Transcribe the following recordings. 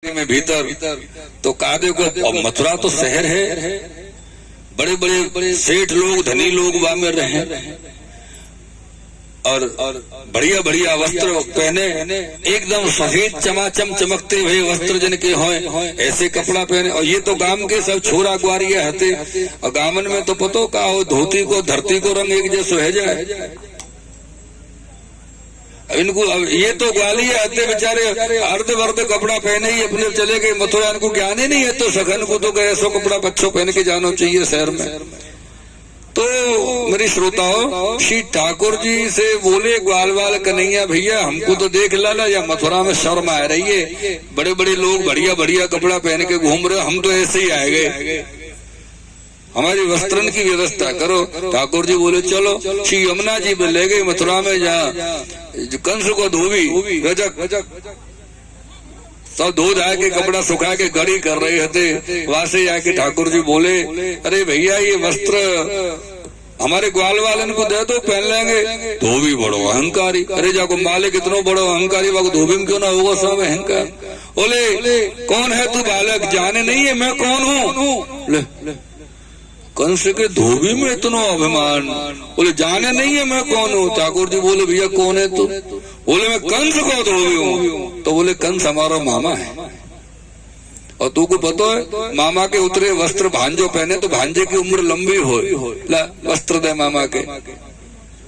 में भीतर तो कहा देखो मथुरा तो शहर है, बड़े बड़े सेठ लोग धनी लोग वहां में रहे और बढ़िया बढ़िया वस्त्र पहने, एकदम सफेद चमाचम चमकते हुए वस्त्र जिनके हों ऐसे कपड़ा पहने। और ये तो गांव के सब छोरा ग्वारिया हते और गांवन में तो पतो का हो धोती को धरती को रंग एक जैसो है जाए। इनको ये तो ग्वालिया आते बेचारे अर्ध वर्ध कपड़ा पहने ही अपने चले गए मथुरा, इनको ज्ञान ही नहीं है तो सघन को तो ऐसा कपड़ा बच्चों पहन के जाना चाहिए शहर में। तो मेरी श्रोताओं, श्री ठाकुर जी से बोले ग्वालवाल कन्हैया भैया हमको तो देख लाला या मथुरा में शर्म आ रही है, बड़े बड़े लोग बढ़िया बढ़िया कपड़ा पहन के घूम रहे, हम तो ऐसे ही आए गए, हमारी वस्त्रन की व्यवस्था करो। ठाकुर जी बोले चलो। श्री यमुना जी में ले गए मथुरा में, जहाँ कंस को धोबी रजक सब धो धा के कपड़ा सुखा के गड़ी कर रहे थे। वहां से जाके ठाकुर जी बोले अरे भैया ये वस्त्र हमारे ग्वाल वालन को दे दो, पहन लेंगे। धोबी बड़ो अहंकारी, अरे जाको मालिक इतना बड़ो अहंकारी, वो धोबी में क्यों ना होगा सब अहंकार। बोले कौन है तू बालक, जाने नहीं है मैं कौन हूँ। कंस के धोबी में इतना अभिमान, बोले जाने नहीं है मैं कौन हूँ। ठाकुर जी बोले भैया कौन है तू। बोले मैं कंस को धोबी हूँ। तो बोले कंस हमारा मामा है और तू को पता है मामा के उतरे वस्त्र भांजो पहने तो भांजे की उम्र लंबी हो, ला वस्त्र दे मामा के,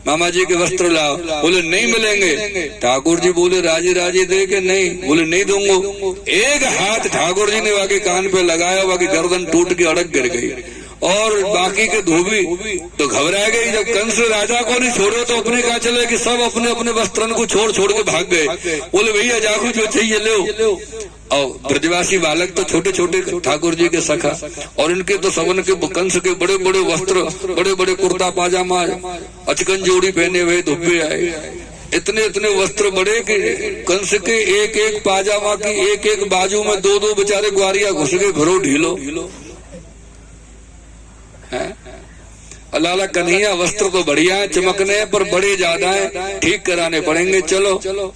मामा जी के वस्त्र लाओ। बोले नहीं मिलेंगे। ठाकुर जी बोले राजी राजी दे के नहीं, बोले नहीं दूंगो। एक हाथ ठाकुर जी ने वाके कान पे लगाया, वाकी गर्दन टूट के अड़क गिर गई और बाकी के धोबी तो घबरा गई। जब कंस राजा को नहीं छोड़े तो अपने कहा चले कि सब अपने अपने वस्त्रन को छोड़ छोड़ के भाग गए। बोले भैया जागो जो चाहिए लो। और ब्रजवासी बालक तो छोटे छोटे ठाकुर जी के सखा और इनके तो सबन के कंस के बड़े बड़े वस्त्र, बड़े बड़े कुर्ता पाजामा अचकन जोड़ी पहने हुए धुब्बे आए, इतने इतने वस्त्र बड़े कि कंस के एक एक पाजामा की एक एक बाजू में दो दो बेचारे ग्वारिया घुस गए, घरों ढीलो। लाला कन्हैया वस्त्र तो बढ़िया है, चमकने हैं पर बड़े ज्यादा हैं, ठीक कराने पड़ेंगे। चलो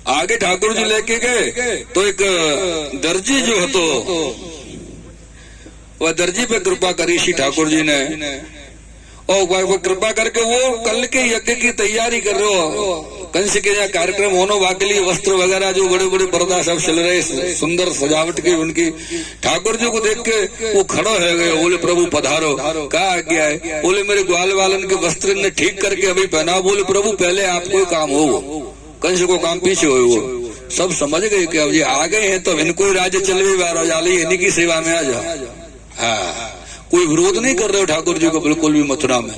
आगे ठाकुर जी लेके गए तो एक दर्जी जो है तो वह दर्जी पे कृपा करी श्री ठाकुर जी ने और वह कृपा करके वो कल के यज्ञ की तैयारी कर रहे हो। कंस के यहाँ कार्यक्रम होने वाके लिए वस्त्र वगैरह जो बड़े बड़े पर्दा सब चल रहे, सुंदर सजावट की उनकी। ठाकुर जी को देख के वो खड़ो है गए, बोले प्रभु पधारो, क्या आज्ञा है। बोले मेरे ग्वाल वालन के वस्त्र ने ठीक करके अभी पहना। बोले प्रभु पहले आपको काम हो, कंस को काम पीछे हो। वो सब समझ गए कि अब ये आ गए हैं तो इनको राज्य चलवे वाली इन्हीं की सेवा में आ जाओ। हाँ, कोई विरोध नहीं कर रहे हो ठाकुर जी को बिल्कुल भी। मथुरा में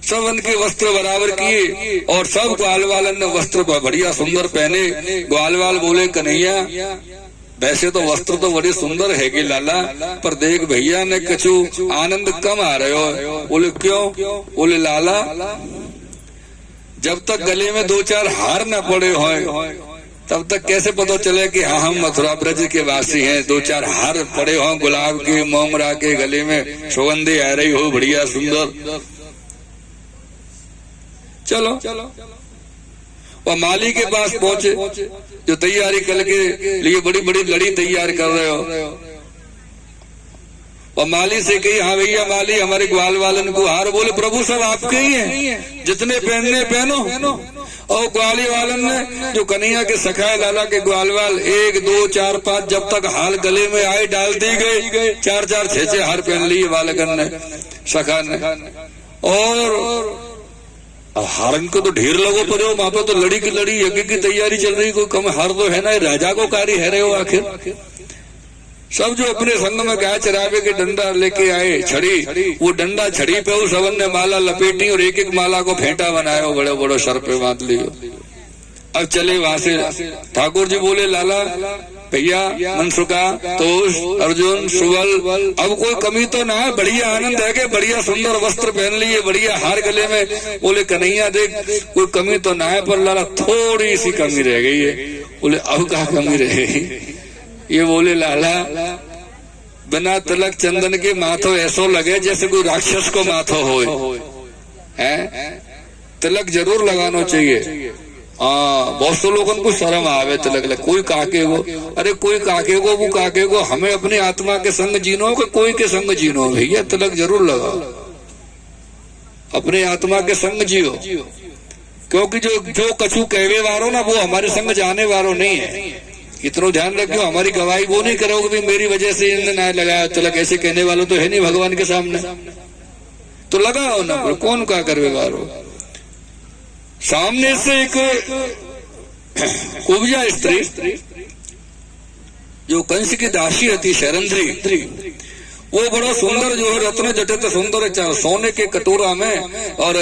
सब उनके वस्त्र बराबर किए और सब ग्वाल वालन ने वस्त्र बढ़िया सुंदर पहने। ग्वाल वाल बोले कन्हैया वैसे तो वस्त्र तो बड़े सुंदर है कि लाला, पर देख भैया ने कछु आनंद कम आ रहे हो। बोले क्यों। बोले लाला जब तक गले में दो चार हार न पड़े हो तब तक कैसे पता चले कि हाँ हम मथुरा ब्रज के वासी हैं। दो चार हार पड़े हो गुलाब के, मोमरा के, गले में सुगंधी आ रही हो बढ़िया सुंदर। चलो और माली के पास पहुंचे जो तैयारी कल के लिए बड़ी बड़ी लड़ी तैयार कर रहे हो। और माली से कही हाँ भैया माली हमारे ग्वाल वालन को हार। बोले प्रभु सब आपके ही हैं, जितने पहनने पहनो। और ग्वाली वालन ने जो कन्हैया के सखा लाला के ग्वाल वाल 1 2 4 5 जब तक हाल गले में आए डाल दी गई। 4 4 6 6 हार पहन लिए बालकन ने, सखा ने। और हारन को तो ढेर लगो पर वहां पे तो लड़ी की लड़ी यज्ञ की तैयारी चल रही, कोई कम हार तो है ना। राजा को कार्य है रहे हो आखिर। सब जो अपने संग में गाय चरावे के डंडा लेके आए, छड़ी, वो डंडा छड़ी पे उस सबन ने माला लपेटी और एक एक माला को फेंटा बनाया, बड़े बड़े सर पे बांध लियो। अब चले वहां से। ठाकुर जी बोले लाला भैया मनसुका तोष अर्जुन सुबल अब कोई कमी तो ना है, बढ़िया आनंद है कि बढ़िया सुंदर वस्त्र पहन लिए, बढ़िया हार गले में। बोले कन्हैया देख कोई कमी तो ना है, पर लाला थोड़ी सी कमी रह गई है। बोले अब क्या कमी रहेगी। ये बोले लाला बिना तिलक चंदन के माथो ऐसो लगे जैसे कोई राक्षस को माथो हो। तिलक जरूर लगाना चाहिए। हाँ, बहुत से लोगों को शर्म आवे तिलक लग, कोई काके को, अरे कोई काके को वो काके को, हमें अपनी आत्मा के संग जीनो कि कोई के संग जीनो, भैया तिलक जरूर लगाओ, अपने आत्मा के संग जियो, क्योंकि जो कछु कहवे वारो ना वो हमारे संग जाने वारो नहीं है। इतना ध्यान रखियो, हमारी गवाही वो नहीं करोगे भी मेरी वजह से इन्होंने ना लगाया तिलक, ऐसे कहने वालों तो है नहीं भगवान के सामने, तो लगाओ ना, कौन का करवे वारो। सामने से एक कुब्जा स्त्री जो कंस की दासी थी शैरंध्री, वो बड़ा सुंदर जो है रत्न जटित सुंदर सोने के कटोरा में और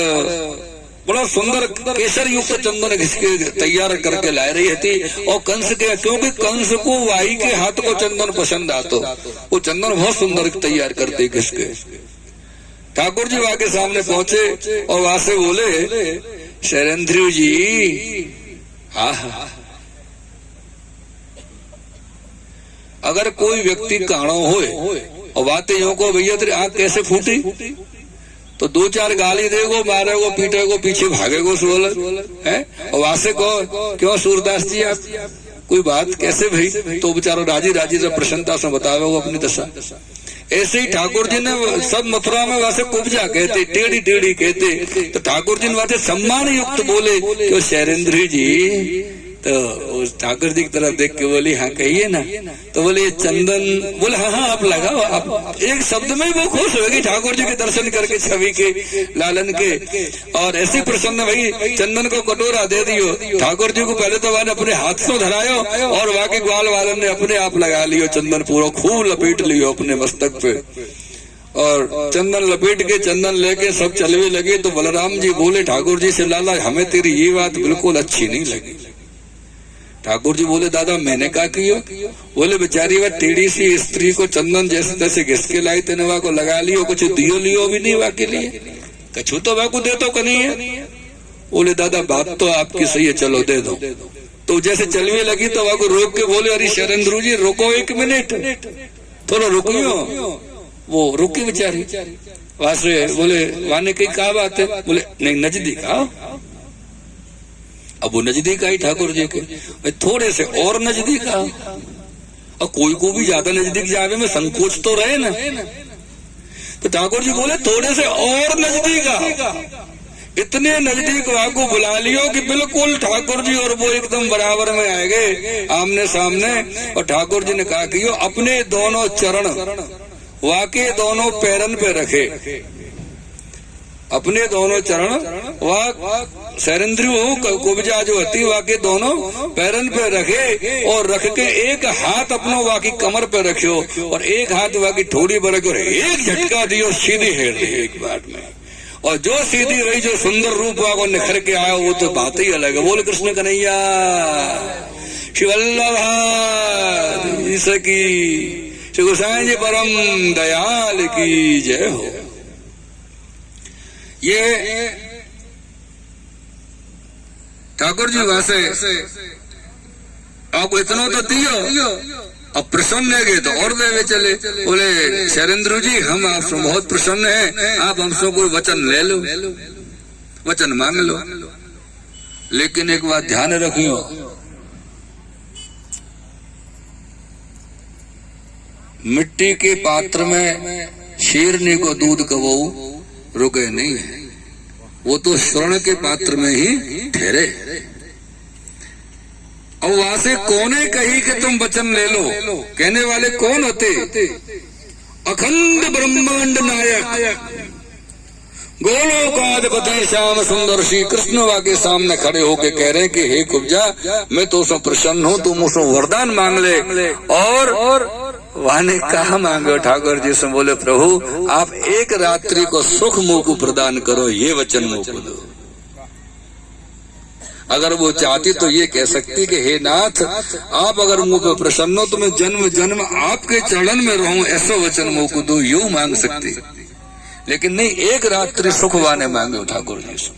बड़ा सुंदर केसर युक्त चंदन घिसके तैयार करके ला रही थी। और कंस के, क्योंकि कंस को वाई के हाथ को चंदन पसंद आता, वो चंदन बहुत सुंदर तैयार करते घिसके। ठाकुर जी वहां के सामने पहुंचे और वहां से बोले, शैरंध्री जी, अगर कोई व्यक्ति काणो होए और बातें यूं को भैया तेरी आंख कैसे फूटी, तो दो चार गाली देगो, मारेगो, पीटेगो, पीछे भागेगो सोल है। और वहां से कहो क्यों सूरदास जी आप कोई बात कैसे भाई, तो बेचारा राजी राजी से प्रसन्नता से बतावेगो अपनी दशा। ऐसे ही ठाकुर जी ने सब मथुरा में वैसे कुब्जा कहते, टेढ़ी टेढ़ी कहते, तो ठाकुर जी ने वैसे सम्मान युक्त बोले कि शैरेंद्री जी, तो ठाकुर जी की तरफ देख के बोली हाँ कहिए ना, तो बोले ये चंदन, बोले हाँ हाँ आप लगाओ, आप एक शब्द में ही वो खुश होगी ठाकुर जी के दर्शन करके, छवि के लालन के। और ऐसे प्रसन्न भाई चंदन को कटोरा दे दियो, ठाकुर जी को पहले तो वाले अपने हाथ से धरायो और वाके ग्वाल वालन ने अपने आप लगा लियो चंदन, पूरा खूब लपेट लियो अपने मस्तक पे। और चंदन लपेट के चंदन लेके सब चलवे लगे। तो बलराम जी बोले ठाकुर जी से, लाला हमें तेरी ये बात बिल्कुल अच्छी नहीं लगी। ठाकुर जी बोले, दादा मैंने क्या किया? बोले बेचारी वह टेढ़ी सी स्त्री को चंदन जैसे तैसे घिसके लाई, तेने वह को लगा लियो, कुछ दियो लियो भी नहीं वह के लिए, कछु तो वह को दे तो नहीं है। बोले दादा बात तो आपकी सही है, चलो दे दो। तो जैसे चलने लगी तो वह को रोक के बोले, अरे शैरेंद्र जी रोको एक मिनट, थोड़ा रुकियो। वो रुकी बेचारी, वहां से बोले वाने की क्या बात है? बोले नहीं नजदीक आओ। अब वो नजदीक आई ठाकुर जी के, थोड़े से और नजदीक आओ। और कोई को भी ज्यादा नजदीक जाने में संकोच तो रहे ना, तो ठाकुर जी बोले थोड़े से और नजदीक आओ। इतने नजदीक वहां को बुला लियो कि बिल्कुल ठाकुर जी और वो एकदम बराबर में आए गए आमने सामने। और ठाकुर जी ने कहा कि अपने दोनों चरण वाके दोनों पैरन पे रखे, अपने दोनों चरण वह शैरेंद्री कुब्जा जो होती वाके दोनों पैरन पे रखे और रख के एक हाथ अपनो वाकी कमर पे रखियो और एक हाथ वाकी ठोड़ी पर रखो, एक झटका दियो सीधी हेर रही एक बार में। और जो सीधी रही, जो सुंदर रूप वाको निखर के आया, वो तो बात ही अलग है। बोल कृष्ण कन्हैया श्री वल्लभ की, श्री गोसाई जी परम दयाल की जय हो। ये ठाकुर जी वासे आपको इतना तो दियो, अब प्रसन्न है तो और देवे चले। बोले शैरेंद्र जी हम आपसे बहुत प्रसन्न हैं, आप हमसे कोई वचन ले लो, वचन मांग लो, लेकिन एक बात ध्यान रखियो, मिट्टी के पात्र में शेरनी को दूध कबो रुके नहीं है, वो तो स्वर्ण के पात्र में ही ठहरे। और वहां से कौने कही कि तुम वचन ले लो, कहने वाले कौन होते? अखंड ब्रह्मांड नायक गोलोकाधिपति श्याम सुंदर श्री कृष्ण वाके सामने खड़े होके कह रहे हैं कि हे कुब्जा मैं तो उसमें प्रसन्न हूँ, तुम उसमें वरदान मांग ले। और वहां ने कहा मांगो? ठाकुर जी से बोले प्रभु आप एक रात्रि को सुख मुंह को प्रदान करो, ये वचन मुंह को दो। अगर वो चाहती तो ये कह सकती कि हे नाथ आप अगर मुंह पे प्रसन्न हो तो मैं जन्म जन्म आपके चरण में रहूं, ऐसा वचन मुंह को दो, यूं मांग सकती। लेकिन नहीं, एक रात्रि सुख वाने मांगे ठाकुर जी से।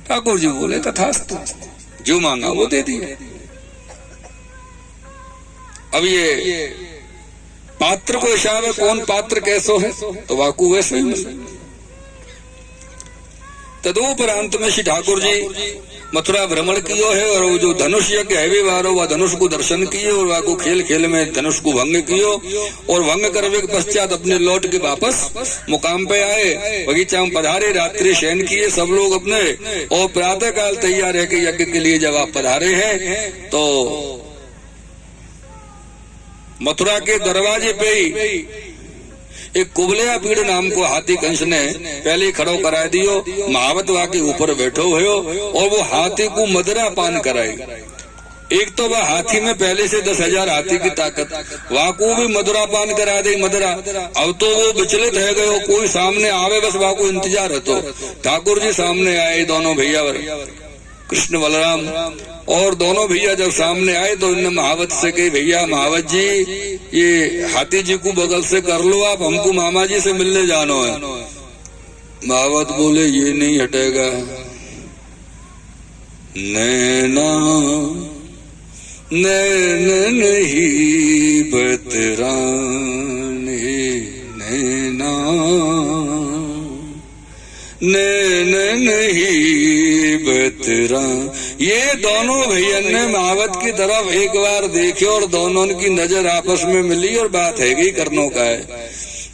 ठाकुर जी बोले तथास्तु, जो मांगा वो दे दिए। अब ये पात्र को हिसाब है, कौन पात्र कैसो है, तो वाकू वैसे ही मिले। तदोपरांत में श्री ठाकुर जी मथुरा भ्रमण कियो है और वो जो धनुष यज्ञ है वारो वह धनुष को दर्शन किए और वह को खेल खेल में धनुष को भंग कियो और भंग करने के पश्चात अपने लौट के वापस मुकाम पे आए, बगीचा में पधारे, रात्रि शयन किए सब लोग अपने, और प्रातः काल तैयार है कि यज्ञ के लिए जब आप पधारे हैं तो मथुरा के दरवाजे पे ही एक कुबलिया पीड़ नाम को हाथी कंस ने पहले ही खड़ो करा दियो, महावत वहां के ऊपर बैठो हो और वो हाथी को मदरा पान कराई। एक तो वह हाथी में पहले से 10,000 हाथी की ताकत, वहां को भी मदरा पान करा दे मदरा। अब तो वो विचलित है गए, कोई सामने आवे बस वहां को इंतजार है। तो ठाकुर जी सामने आए, दोनों भैया कृष्ण बलराम, और दोनों भैया जब सामने आए तो इन्होंने महावत से कही, भैया महावत जी ये हाथी जी को बगल से कर लो, आप हमको मामा जी से मिलने जानो है। महावत बोले ये नहीं हटेगा, नैना नैन नहीं बतराने, नैना नैन नहीं बतरा। ये दोनों भैया ने महावत की तरफ एक बार देखे और दोनों की नजर आपस में मिली और बात है ही करनों का है।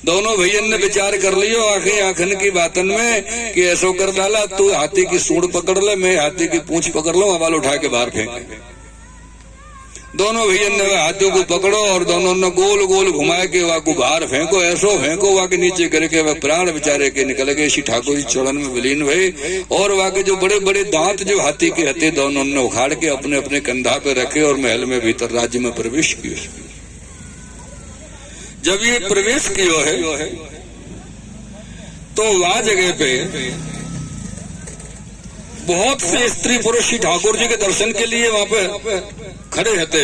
दोनों भैया ने विचार कर लियो आंखें आंखन की बातन में कि ऐसा कर डाला, तू हाथी की सूंड पकड़ ले, मैं हाथी की पूंछ पकड़ लूं, हवाल उठा के बाहर फेंक। दोनों भैया ने हाथियों को पकड़ो और दोनों ने गोल गोल घुमा के वहां को बाहर फेंको, ऐसो फेंको वहां के नीचे करके वह प्राण बेचारे के निकल गए। श्री ठाकुर जी चरण में विलीन हुए और वहां के जो बड़े बड़े दांत जो हाथी के हथे दोनों ने उखाड़ के अपने अपने कंधा पे रखे और महल में भीतर राज्य में प्रवेश किया। जब ये प्रवेश किया है तो वहां जगह पे बहुत से स्त्री पुरुष श्री ठाकुर जी के दर्शन के लिए वहां पे खड़े रहते।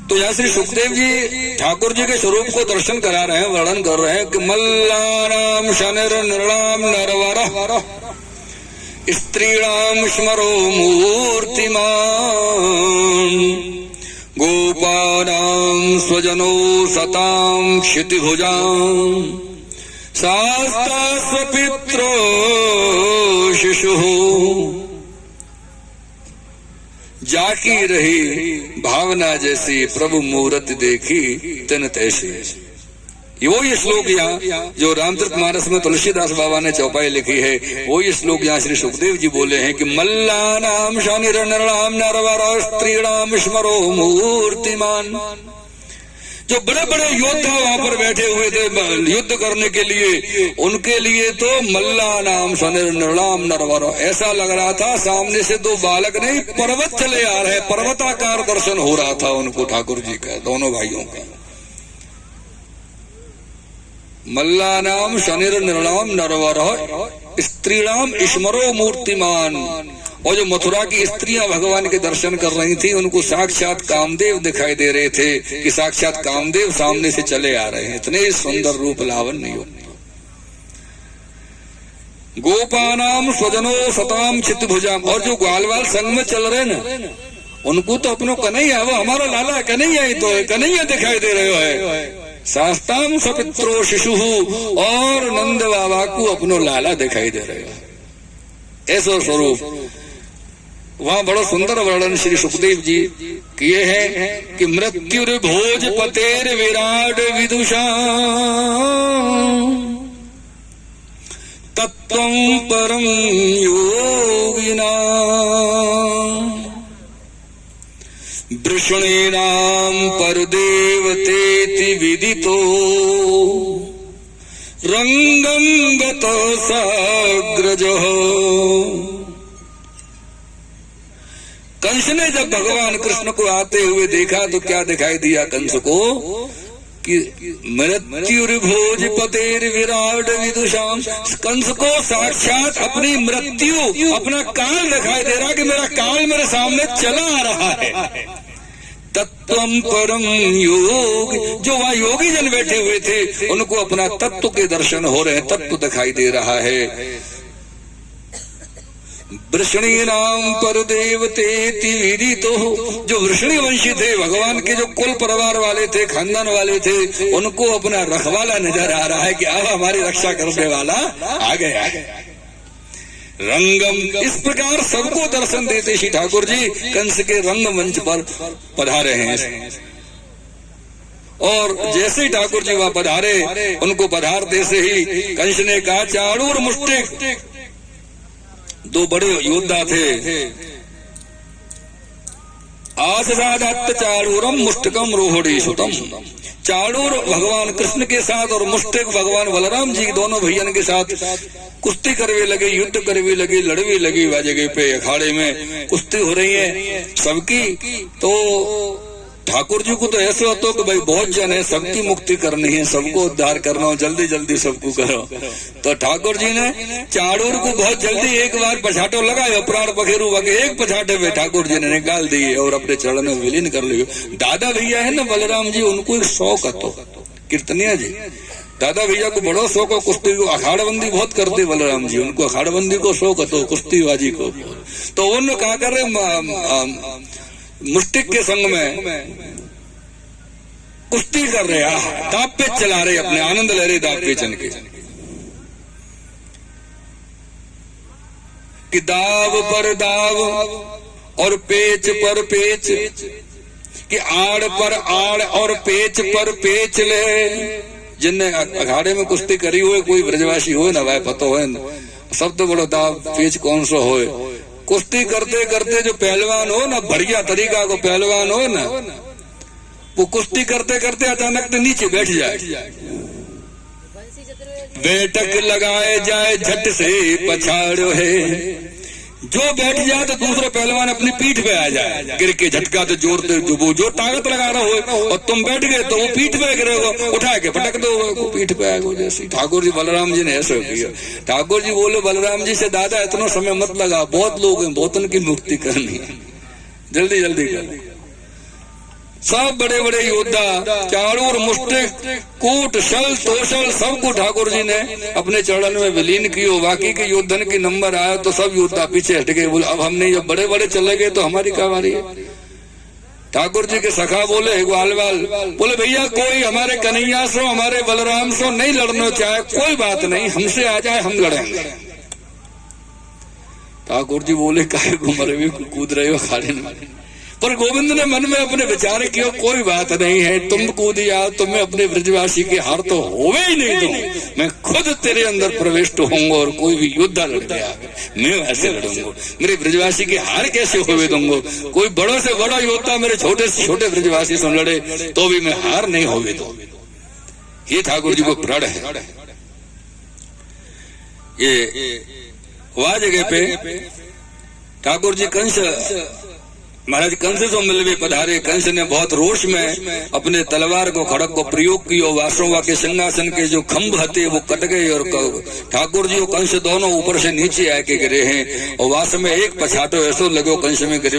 तो यहाँ श्री सुखदेव जी ठाकुर जी के स्वरूप को दर्शन करा रहे हैं, वर्णन कर रहे हैं कि मल्लानाम शनिर नृणाम नरवरः स्त्रीणाम स्मरो मूर्तिमान गोपानां स्वजनो सतां क्षितिभुजां शास्ता स्वपित्रो शिशुः। जाकी रही भावना जैसी प्रभु मूरत देखी तन तैसी। वो ये श्लोक यहाँ जो रामचरितमानस में तुलसीदास बाबा ने चौपाई लिखी है, वो ये श्लोक यहाँ श्री सुखदेव जी बोले हैं कि मल्लानाम शनिर्नृणाम नरवरः स्त्रीणाम स्मरो मूर्तिमान। जो बड़े बड़े योद्धा वहां पर बैठे हुए थे युद्ध करने के लिए, उनके लिए तो मल्ला नाम शनिर्नृणाम नरवरः ऐसा लग रहा था सामने से दो बालक नहीं पर्वत चले आ रहे, पर्वताकार दर्शन हो रहा था उनको ठाकुर जी का, दोनों भाइयों का। मल्ला नाम शनिर्नृणाम नरवरः स्त्रीणाम स्मरो मूर्तिमान। और जो मथुरा की स्त्रियां भगवान के दर्शन कर रही थी उनको साक्षात कामदेव दिखाई दे रहे थे कि साक्षात कामदेव सामने से चले आ रहे हैं, इतने सुंदर रूप लावण्य योग। गोपानाम स्वजनो सताम चित्तभुजाम। और जो ग्वालवाल संग में चल रहे ना उनको तो अपनो कन्हैया, वो हमारा लाला कन्हैया ही तो है, कन्हैया दिखाई दे रहे है। शास्ताम सपित्रो शिशु, और नंद बाबा को अपनो लाला दिखाई दे रहे हो, ऐसा स्वरूप। वहां बड़ा सुंदर वर्णन श्री सुखदेव जी किए हैं कि मृत्युर भोज पतेर विराट विदुषा तत्वं परम योगिना वृषणीनां परदेवतेति विदितो रंगं गतो साग्रजः। कंस ने जब भगवान कृष्ण को आते हुए देखा तो क्या दिखाई दिया कंस को कि मृत्युर्भोज पतेर विराट विदुषाम। कंस को साक्षात अपनी मृत्यु, अपना काल दिखाई दे रहा कि मेरा काल मेरे सामने चला आ रहा है। तत्वम परम योग, जो वहां योगी जन बैठे हुए थे उनको अपना तत्व के दर्शन हो रहे हैं, तत्व दिखाई दे रहा है। वृषणीनाम परदेवतेति विदितो, जो वृषणी वंशी थे भगवान के जो कुल परिवार वाले थे, खानदान वाले थे, उनको अपना रखवाला नजर आ रहा है कि अब हमारी रक्षा करने वाला आ गया। रंगम। इस प्रकार सबको दर्शन देते श्री ठाकुर जी कंस के रंगमंच पर पधारे हैं। और जैसे ही ठाकुर जी वहां पधारे, उनको पधारते से ही कंस ने कहा, चाणूर मुष्टिक, दो बड़े योद्धा थे, आससादत्त चाणूरम मुष्टिकम रोहिणी सुतम। चाणूर भगवान कृष्ण के साथ और मुष्टिक भगवान बलराम जी दोनों भैया के साथ कुश्ती करवे लगे, युद्ध करवे लगे, लड़वे लगी। वह जगह पे अखाड़े में कुश्ती हो रही है सबकी। तो ठाकुर जी को तो ऐसे होता कि भाई बहुत जन है, सबकी मुक्ति करनी है, सबको उद्धार करना हो, जल्दी जल्दी सबको करो। तो ठाकुर जी ने चाणूर को बहुत जल्दी एक बार पछाटो लगाया, प्राण पखेरु वगे एक पछाटे में ठाकुर जी ने निकाल दिए और अपने चरण में विलीन कर लिए। दादा भैया है ना बलराम जी, उनको एक शौक હતો, कीर्तनिया जी दादा भैया को बड़ो शौक हो कुश्ती को, अखाड़बंदी बहुत करते बलराम जी, उनको अखाड़बंदी को शौक હતો कुश्तीबाजी को। तो उन्होंने कहा करे मुष्टिक के संग में कुश्ती कर रहे, दाव पेच चला रहे, अपने आनंद ले रहे दाव पेचन के, कि दाव पर दाव और पेच पर पेच, कि आड़ पर आड़ और पेच पर पेच ले। जिनने अखाड़े में कुश्ती करी हुए कोई ब्रजवासी हो ना, वह पता हो सब तो बड़ो दाव पेच कौन सा हो। कुश्ती करते करते जो पहलवान हो ना, बढ़िया तरीका को पहलवान हो ना, वो कुश्ती करते करते अचानक तो नीचे बैठ जाए, बैठक लगाए जाए झट से पछाड़ो है। जो बैठ जाए तो दूसरा पहलवान अपनी पीठ पे आ जाए, गिर के झटका तो जोर दे, जो ताकत लगा रहा हो और तुम बैठ गए तो वो पीठ पे गिरेगा, उठा के पटक दो वो पीठ पे आएगा। जैसे ठाकुर जी बलराम जी ने ऐसा किया। ठाकुर जी बोले बलराम जी से, दादा इतना समय मत लगा, बहुत लोग हैं, बहुत उनकी मुक्ति करनी है, जल्दी जल्दी कर। सब बड़े बड़े योद्धा चाणूर मुष्टिक कूट शल तोशल सबको ठाकुर जी ने अपने चरण में विलीन कियो। बाकी के योद्धन की नंबर आया तो सब योद्धा पीछे हट गए, बोले अब हमने जब बड़े बड़े चले गए तो हमारी क्या बारी है। ठाकुर जी के सखा बोले ग्वालवाल, बोले भैया कोई हमारे कन्हैया सो हमारे बलराम सो नहीं लड़ना चाहे, कोई बात नहीं, हमसे आ जाए हम लड़ेंगे। ठाकुर जी बोले काहे घूम रहे हो, कूद रहे हो अखाड़े में। पर गोविंद ने मन में अपने विचार किया, कोई बात नहीं है, तुम कूद आओ, तुम्हें अपने ब्रजवासी के हार तो होवे ही नहीं दूं, मैं खुद तेरे अंदर प्रविष्ट होऊंगा और कोई भी योद्धा लड़ गया मैं ऐसे लड़ूंगा, मेरे ब्रजवासी के हार कैसे होवे दूंगा। कोई बड़ों से बड़ा योद्धा मेरे छोटे से छोटे ब्रजवासी से लड़े तो भी मैं हार नहीं होवे दूं। ये ठाकुर जी को प्रण है। ये वह जगह पे ठाकुर जी कंस महाराज कंस से मिलवे पधारे। कंस ने बहुत रोष में अपने तलवार को खड़क को प्रयोग किया, वासोवा के सिंहासन के जो खंभ हते वो कट गए और ठाकुर जी और कंस दोनों ऊपर से नीचे आके गिरे हैं। और वास में एक पछाटो ऐसो लगो कंस में गिरे